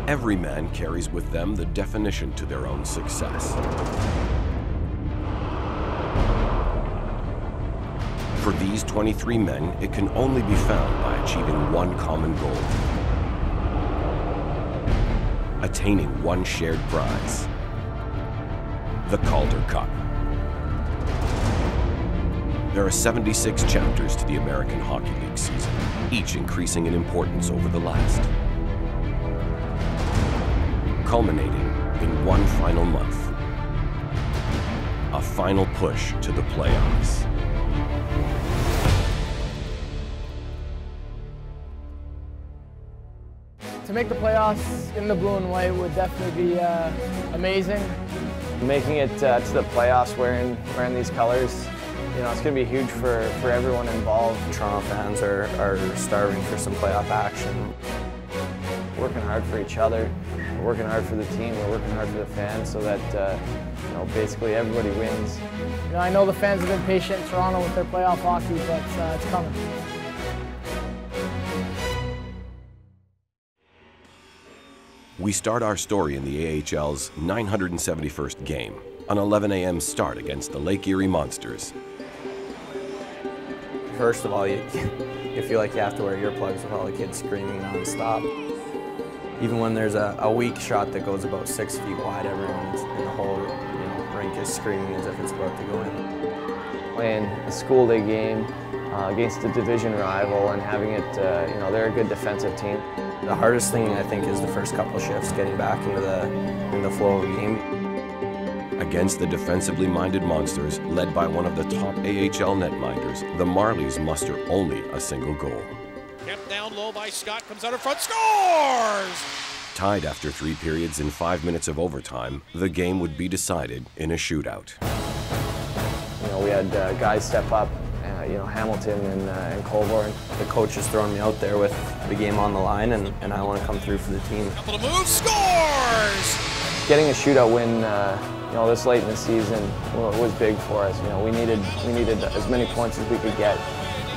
Every man carries with them the definition to their own success. For these 23 men, it can only be found by achieving one common goal. Attaining one shared prize. The Calder Cup. There are 76 chapters to the American Hockey League season, each increasing in importance over the last. Culminating in one final month. A final push to the playoffs. To make the playoffs in the blue and white would definitely be amazing. Making it to the playoffs wearing these colors, you know, it's going to be huge for everyone involved. Toronto fans are starving for some playoff action. We're working hard for each other. We're working hard for the team. We're working hard for the fans so that you know, basically everybody wins. You know, I know the fans have been patient in Toronto with their playoff hockey, but it's coming. We start our story in the AHL's 971st game, an 11 a.m. start against the Lake Erie Monsters. First of all, you feel like you have to wear earplugs with all the kids screaming non-stop. Even when there's a weak shot that goes about 6 feet wide, everyone in the whole rink is screaming as if it's about to go in. Playing a school day game against a division rival and having it, you know, they're a good defensive team. The hardest thing, I think, is the first couple shifts, getting back into the flow of the game. Against the defensively minded Monsters, led by one of the top AHL netminders, the Marlies muster only a single goal. Kept down low by Scott, comes out in front, scores! Tied after 3 periods and 5 minutes of overtime, the game would be decided in a shootout. You know, we had guys step up. You know, Hamilton and Colborne. The coach has thrown me out there with the game on the line, and I want to come through for the team. Couple of moves, scores! Getting a shootout win, you know, this late in the season was big for us. You know, we needed as many points as we could get.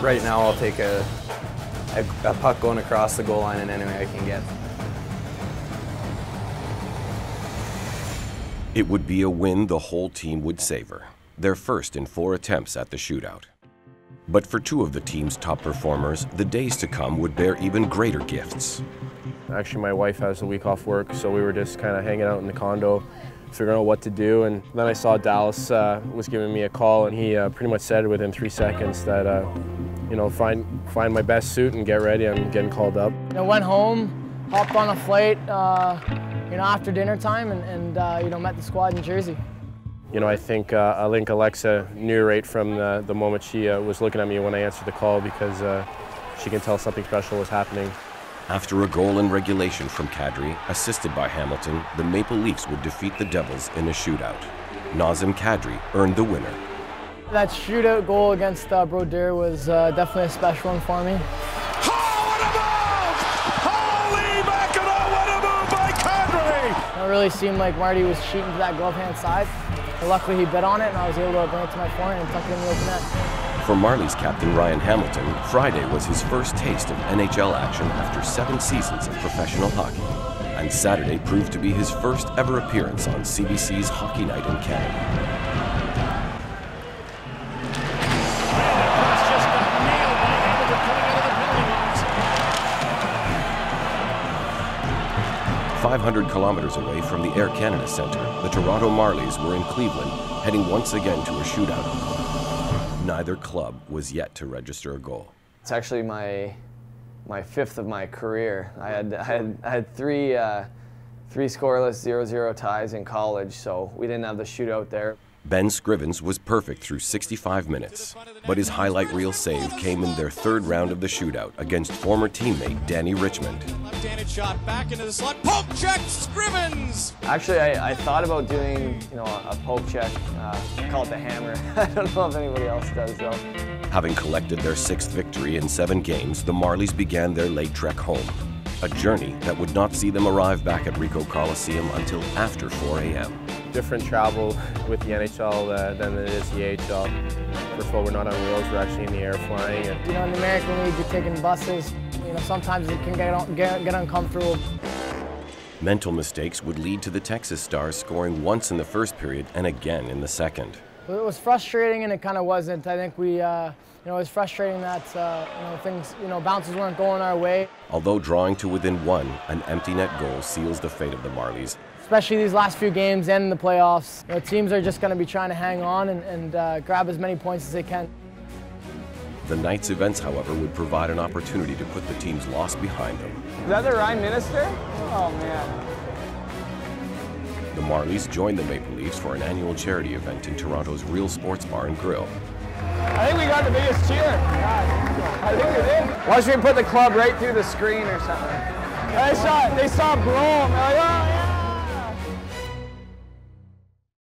Right now, I'll take a puck going across the goal line in any way I can get. It would be a win the whole team would savor, their first in 4 attempts at the shootout. But for 2 of the team's top performers, the days to come would bear even greater gifts. Actually, my wife has a week off work, so we were just kind of hanging out in the condo, figuring out what to do. And then I saw Dallas was giving me a call, and he pretty much said within 3 seconds that, you know, find my best suit and get ready. I'm getting called up. I went home, hopped on a flight, you know, after dinner time, and you know, met the squad in Jersey. You know, I think Alexa knew right from the moment she was looking at me when I answered the call, because she can tell something special was happening. After a goal in regulation from Kadri, assisted by Hamilton, the Maple Leafs would defeat the Devils in a shootout. Nazem Kadri earned the winner. That shootout goal against Brodeur was definitely a special one for me. Oh, what a move! Holy mackerel, what a move by Kadri! It really seemed like Marty was cheating to that glove hand side. But luckily he bit on it, and I was able to bring it to my forehand and tuck it in the open net. For Marlies captain Ryan Hamilton, Friday was his first taste of NHL action after 7 seasons of professional hockey. And Saturday proved to be his first ever appearance on CBC's Hockey Night in Canada. 500 kilometers away from the Air Canada Centre, the Toronto Marlies were in Cleveland, heading once again to a shootout. Neither club was yet to register a goal. It's actually my 5th of my career. I had three scoreless 0-0 ties in college, so we didn't have the shootout there. Ben Scrivens was perfect through 65 minutes, but his highlight reel save came in their 3rd round of the shootout against former teammate Danny Richmond. Left-handed shot back into the slot, poke check, Scrivens! Actually, I thought about doing, you know, a poke check, call it the hammer. I don't know if anybody else does though. Having collected their 6th victory in 7 games, the Marlies began their late trek home, a journey that would not see them arrive back at Ricoh Coliseum until after 4 a.m. Different travel with the NHL than it is the AHL. First of all, we're not on wheels, we're actually in the air flying. And you know, in the American League, you're taking buses. You know, sometimes it can get uncomfortable. Mental mistakes would lead to the Texas Stars scoring once in the first period and again in the second. It was frustrating, and it kind of wasn't. I think we, it was frustrating that things, bounces weren't going our way. Although drawing to within one, an empty net goal seals the fate of the Marlies. Especially these last few games and in the playoffs, teams are just going to be trying to hang on and grab as many points as they can. The night's events, however, would provide an opportunity to put the team's loss behind them. Is that the Ryan Minister? Oh, man. The Marlies joined the Maple Leafs for an annual charity event in Toronto's Real Sports Bar and Grill. I think we got the biggest cheer. I think we did. Why should we put the club right through the screen or something? They saw Bro, and they're like, oh!